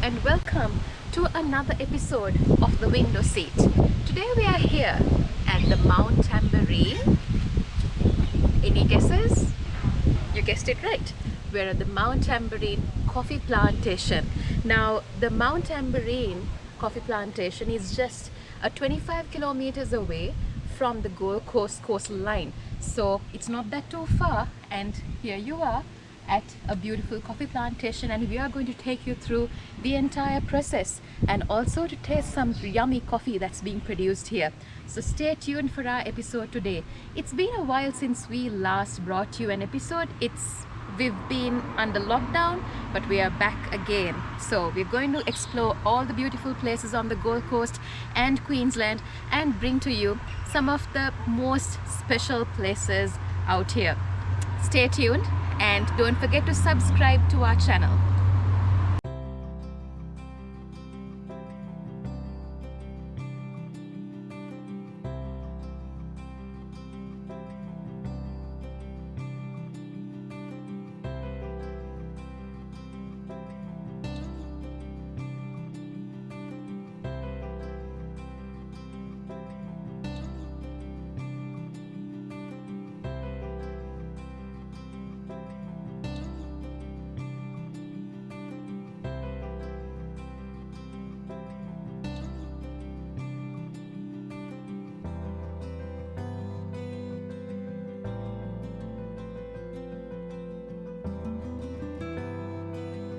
and welcome to another episode of The Window Seat. Today we are here at the MountTamborine. Any guesses? You guessed it right. We're at the MountTamborine Coffee Plantation. Now the MountTamborine Coffee Plantation is just 25 kilometers away from the Gold Coast coastline. So it's not that too far, and here you are at a beautiful coffee plantation, and we are going to take you through the entire process and also to taste some yummy coffee that's being produced here. So stay tuned for our episode today. It's been a while since we last brought you an episode. We've been under lockdown, but we are back again. So we're going to explore all the beautiful places on the Gold Coast and Queensland and bring to you some of the most special places out here. Stay tuned and don't forget to subscribe to our channel.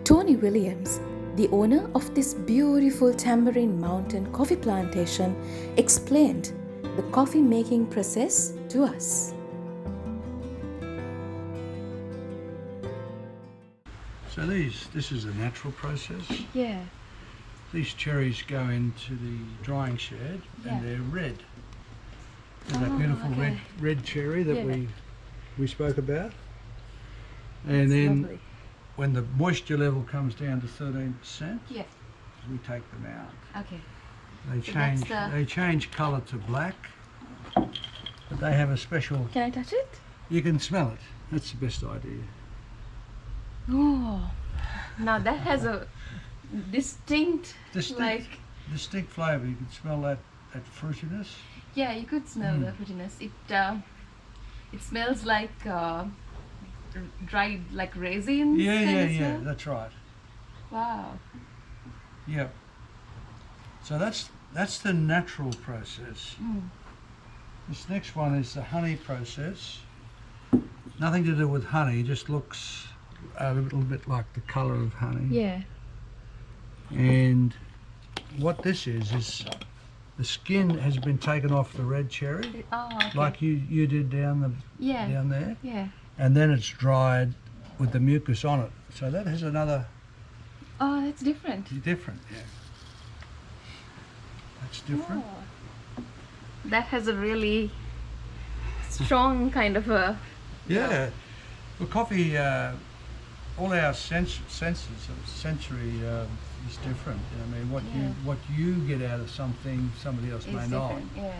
Tony Williams, the owner of this beautiful Tamborine Mountain coffee plantation, explained the coffee making process to us. So this is a natural process. Yeah. These cherries go into the drying shed and they're red. There's that beautiful red cherry that we spoke about. And then lovely. When the moisture level comes down to 13%, Yeah. we take them out. Okay. They change colour to black, but they have a special. Can I touch it? You can smell it. That's the best idea. Oh, now that has a distinct Distinct flavour. You can smell that fruitiness. Yeah, you could smell the fruitiness. It smells like dried like raisins. Yeah. That's right. Wow. Yeah. So that's the natural process. This next one is the honey process. Nothing to do with honey, just looks a little bit like the colour of honey. Yeah. And what this is the skin has been taken off the red cherry, like you did down there. Yeah. And then it's dried with the mucus on it. So that has another. Oh, that's different. Different, yeah. That's different. Oh. That has a really strong kind of a. Yeah. Well, coffee, all our sensory is different. I mean, what you get out of something, somebody else may not. Yeah.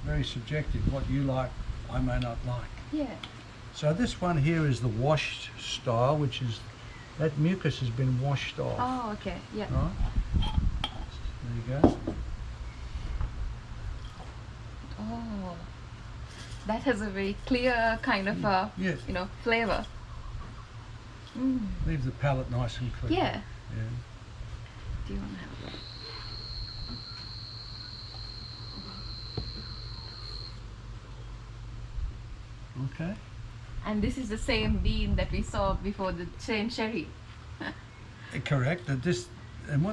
Very subjective. What you like, I may not like. Yeah. So this one here is the washed style, which is that mucus has been washed off. Oh, okay. Yeah. Right? There you go. Oh, that has a very clear kind of flavor. Leaves the palate nice and clear. Yeah. Yeah. Do you want to have that? Okay. And this is the same bean that we saw before, the same cherry. Correct. What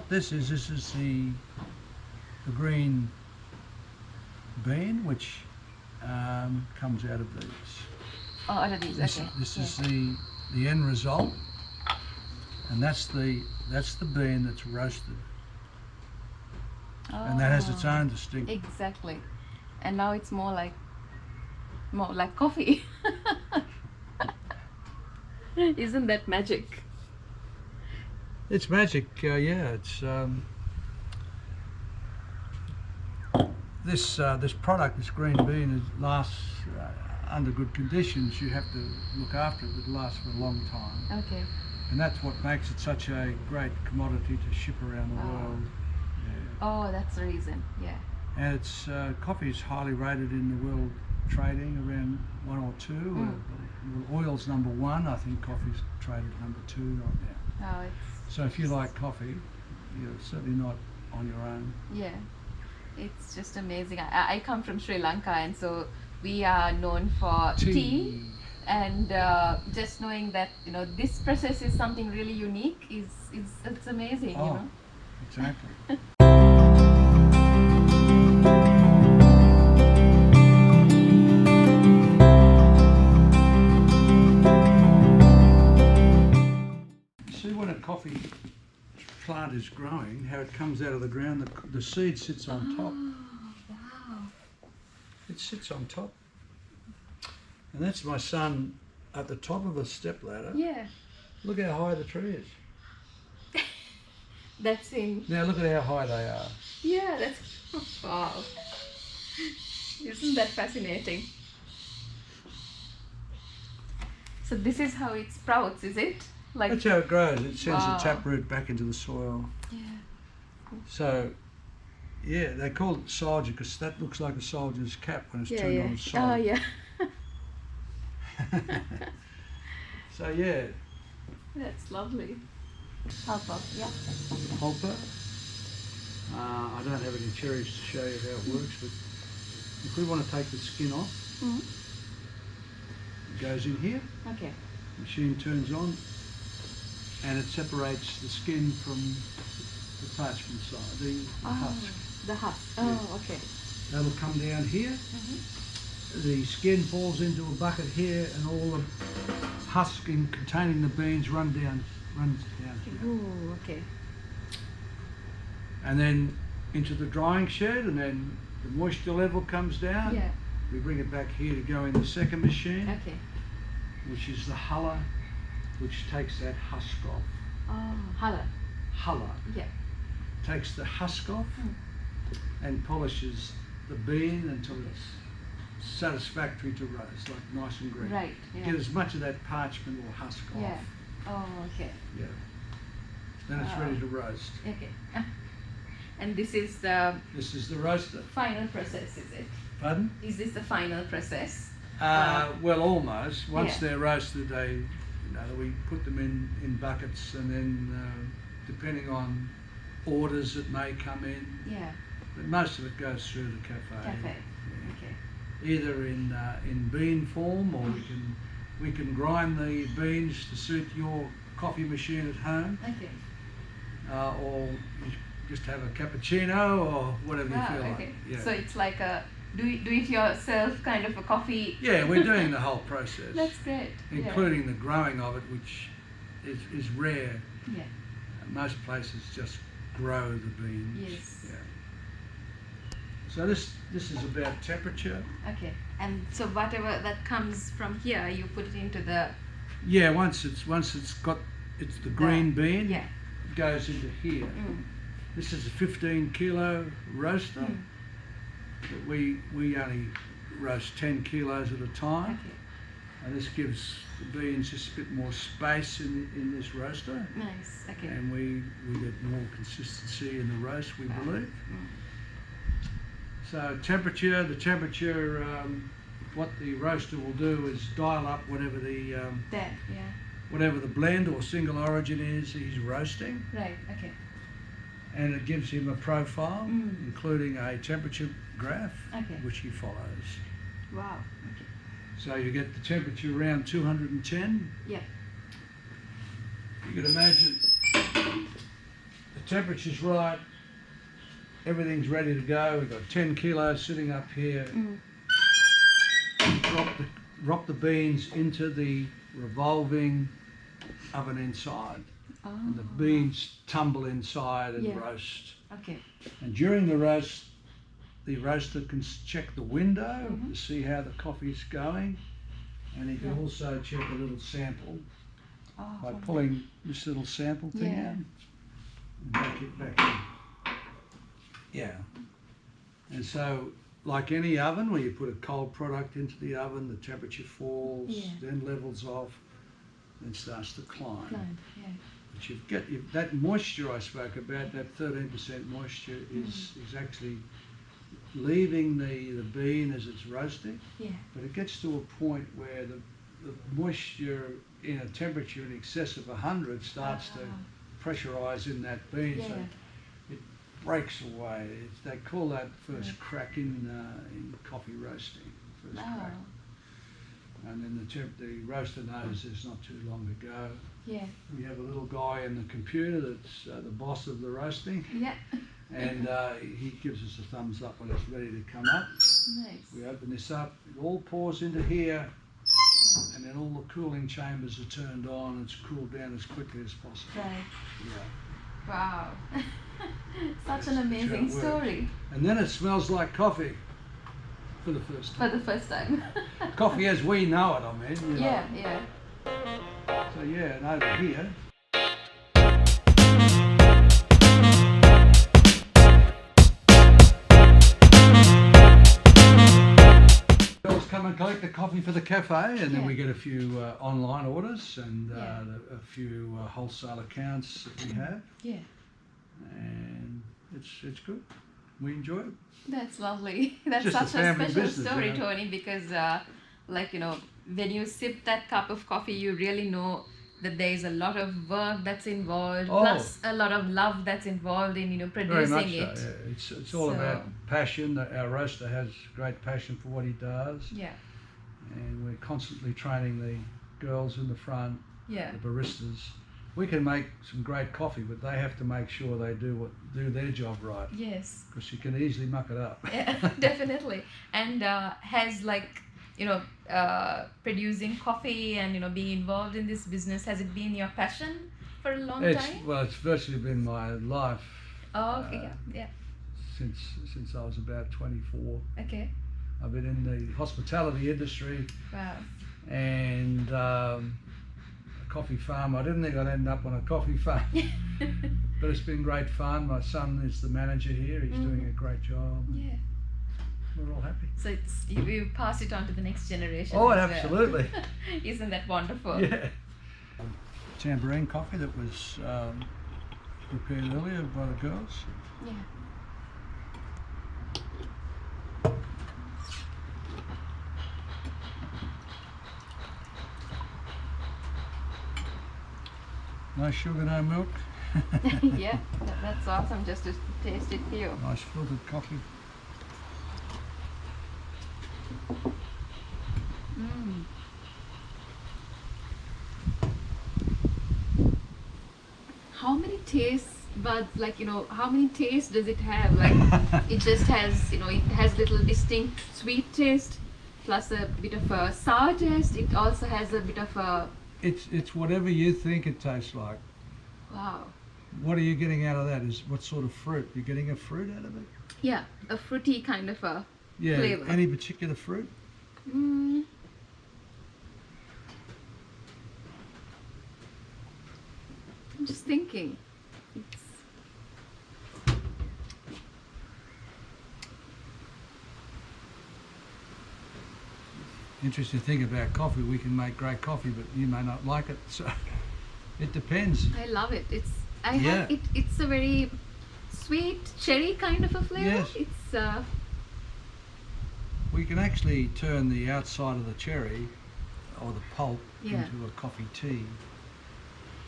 this is the green bean, which comes out of these. Oh, out of these. Okay. This is the end result, and that's the bean that's roasted, and that has its own distinct. Exactly. And now it's more like coffee. Isn't that magic? It's magic, yeah. It's this product, this green bean, lasts under good conditions. You have to look after it, but it lasts for a long time. Okay. And that's what makes it such a great commodity to ship around the Oh. world. Yeah. Oh, that's the reason. Yeah. And it's coffee is highly rated in the world trading, around 1 or 2. Oil's number 1. I think coffee's traded number 2 right now. Oh, it's So if you like coffee, you're certainly not on your own. yeah. It's just amazing. I come from Sri Lanka, and so we are known for tea. And just knowing that this process is something really unique is it's amazing. Oh, exactly. See, when a coffee plant is growing, how it comes out of the ground, the seed sits on top. Wow. It sits on top. And that's my son at the top of a step ladder. Yeah. Look how high the tree is. That's in. Now look at how high they are. Yeah, that's wow. Isn't that fascinating? So this is how it sprouts, is it? Like That's how it grows. It sends Wow. the taproot back into the soil. yeah. So, yeah, they call it soldier because that looks like a soldier's cap when it's Yeah, turned yeah. on its side. Oh, yeah. So yeah, That's lovely. Papa, yeah. pulper. I don't have any cherries to show you how it works, but if we want to take the skin off, Mm-hmm. it goes in here, Okay. machine turns on, and it separates the skin from the parchment side, the husk. The husk. Yeah. Oh, okay. That'll come down here. The skin falls into a bucket here, and all the husk containing the beans runs down here. Ooh, okay. And then into the drying shed, and then the moisture level comes down. Yeah. We bring it back here to go in the second machine, Okay. which is the huller, which takes that husk off. Oh, hala. Huller Yeah. takes the husk off and polishes the bean until it's satisfactory to roast, like nice and green. Right. Get Yeah. as much of that parchment or husk Yeah. off. Oh, okay. Yeah. Then it's Wow. ready to roast. Okay. And this is the This is the roaster. final process, is it? Pardon? Is this the final process? Well, almost. Once Yeah. they're roasted, we put them in buckets, and then depending on orders that may come in, Yeah. but most of it goes through the cafe. Cafe. Yeah. Okay. Either in bean form, or we can grind the beans to suit your coffee machine at home, Okay. or you just have a cappuccino or whatever you feel okay. like. Yeah. So it's like a do it yourself kind of a coffee. Yeah, we're doing the whole process. That's great. Including the growing of it, which is rare. Yeah. Most places just grow the beans. Yes. Yeah. So this is about temperature. Okay. And so whatever that comes from here, you put it into the Yeah, once it's got the green bean, yeah. it goes into here. Mm. This is a 15 kilo roaster. Mm. But we only roast 10 kilos at a time. Okay. And this gives the beans just a bit more space in this roaster. Nice. Okay. And we get more consistency in the roast, we believe. So the temperature, what the roaster will do is dial up whatever the There. Yeah. whatever the blend or single origin is he's roasting, Right. Okay. and it gives him a profile, Mm. including a temperature graph, Okay. which he follows. Wow. Okay. So you get the temperature around 210. Yeah. You can imagine the temperature's right, everything's ready to go. We've got 10 kilos sitting up here. Mm. Drop the beans into the revolving oven inside, Oh. and the beans tumble inside and Yeah. roast. Okay. And during the roast, the roaster can check the window Mhm. to see how the coffee's going, and he can Yeah. also check a little sample Oh. by pulling this little sample thing Yeah. out and back it back in. Yeah. And so, like any oven, where you put a cold product into the oven, the temperature falls, Yeah. then levels off, then starts to climb. Yeah. But that moisture I spoke about, that 13% moisture is actually leaving the bean as it's roasting. Yeah. But it gets to a point where the moisture in a temperature in excess of 100 starts to pressurize in that bean, so it breaks away. They call that first crack in coffee roasting, first crack. And then the roaster knows there's not too long to go. Yeah. We have a little guy in the computer that's the boss of the roasting. Yeah. And he gives us a thumbs up when it's ready to come up. Nice. We open this up, it all pours into here, and then all the cooling chambers are turned on. It's cooled down as quickly as possible. Right. Yeah. Wow. Such an amazing story. And then it smells like coffee for the first time. For the first time. Coffee as we know it, I mean. You know. Yeah. So yeah, and over here. Girls come and collect the coffee for the cafe, and then we get a few online orders and a few wholesale accounts that we have. Yeah. And it's good. We enjoy it. That's lovely. That's Just such a special business, story, you know? Tony, because when you sip that cup of coffee, you really know that there is a lot of work that's involved, plus a lot of love that's involved in producing Very much it. so, yeah. It's all about passion. Our roaster has great passion for what he does. Yeah. And we're constantly training the girls in the front, Yeah. the baristas. We can make some great coffee, but they have to make sure they do their job right. Yes. Because you can easily muck it up. Yeah, definitely. And has producing coffee and being involved in this business, has it been your passion for a long time? Well, it's virtually been my life. Oh, okay. Yeah. Since I was about 24. Okay. I've been in the hospitality industry. Wow. And a coffee farm. I didn't think I'd end up on a coffee farm. But it's been great fun. My son is the manager here. He's doing a great job. Yeah. We're all happy. So you pass it on to the next generation. Oh, as absolutely. well. Isn't that wonderful? Yeah. Tamborine coffee that was prepared earlier by the girls. Yeah. No sugar, no milk. Yeah, that's awesome just to taste it here. Nice filtered coffee. How many tastes buds, how many tastes does it have? It just has, it has little distinct sweet taste plus a bit of a sour taste. It also has a bit of a... It's whatever you think it tastes like. Wow. What are you getting out of that? What sort of fruit? You're getting a fruit out of it? Yeah, a fruity kind of a Yeah, flavor. any particular fruit? I'm just thinking. Interesting thing about coffee, we can make great coffee, but you may not like it, so it depends. I love it. It's a very sweet cherry kind of a flavor. Yes. It's We can actually turn the outside of the cherry or the pulp Yeah. into a coffee tea.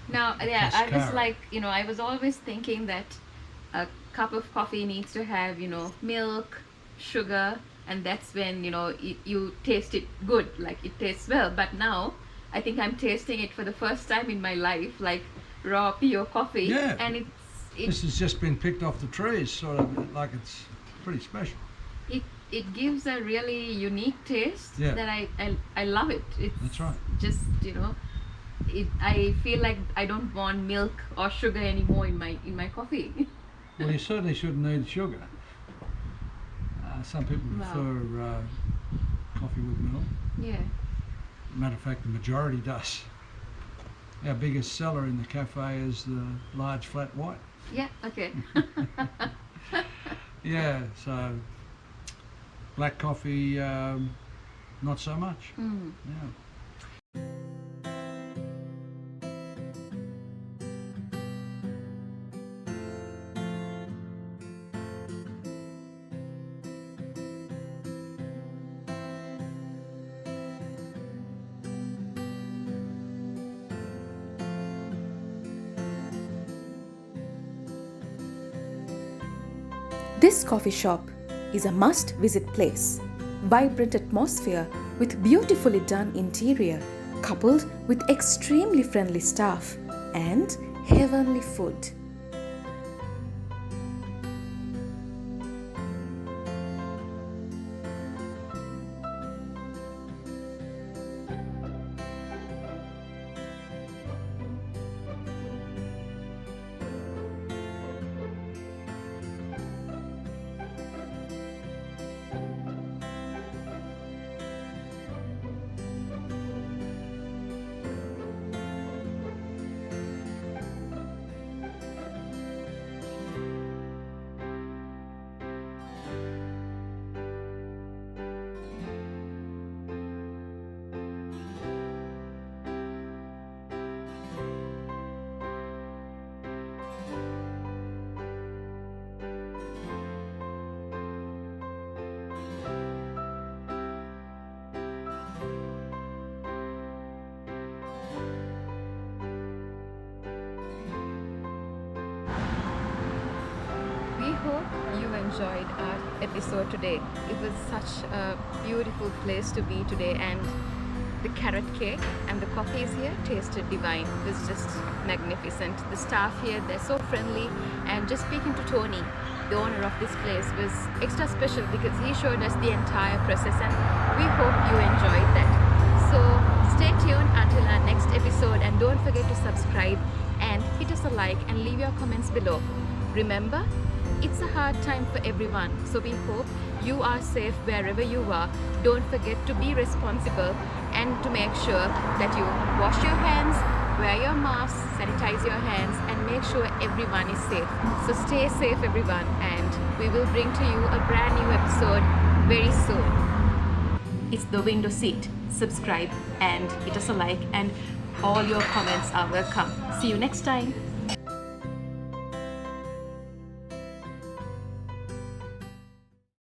now yeah, I was Cascara. I was always thinking that a cup of coffee needs to have milk, sugar, and that's when you taste it good, it tastes well. But now I think I'm tasting it for the first time in my life, raw pure coffee. Yeah. And This has just been picked off the trees, sort of like it's pretty special. it gives a really unique taste. Yeah. That I love it. It's That's right. just I feel like I don't want milk or sugar anymore in my coffee. Well, you certainly shouldn't need sugar. Some people Wow. prefer coffee with milk. Yeah. Matter of fact, the majority does. Our biggest seller in the cafe is the large flat white. Yeah. Okay. Yeah, so black coffee, not so much. Mm. Yeah. This coffee shop is a must-visit place. Vibrant atmosphere with beautifully done interior, coupled with extremely friendly staff and heavenly food. We hope you enjoyed our episode today. It was such a beautiful place to be today, and the carrot cake and the coffees here tasted divine. It was just magnificent. The staff here, they're so friendly, and just speaking to Tony, the owner of this place, was extra special because he showed us the entire process, and we hope you enjoyed that. So stay tuned until our next episode, and don't forget to subscribe and hit us a like and leave your comments below. Remember, it's a hard time for everyone, so we hope you are safe wherever you are. Don't forget to be responsible and to make sure that you wash your hands, wear your mask, sanitize your hands, and make sure everyone is safe. So stay safe everyone, and we will bring to you a brand new episode very soon. It's the window seat. Subscribe and hit us a like, and all your comments are welcome. See you next time.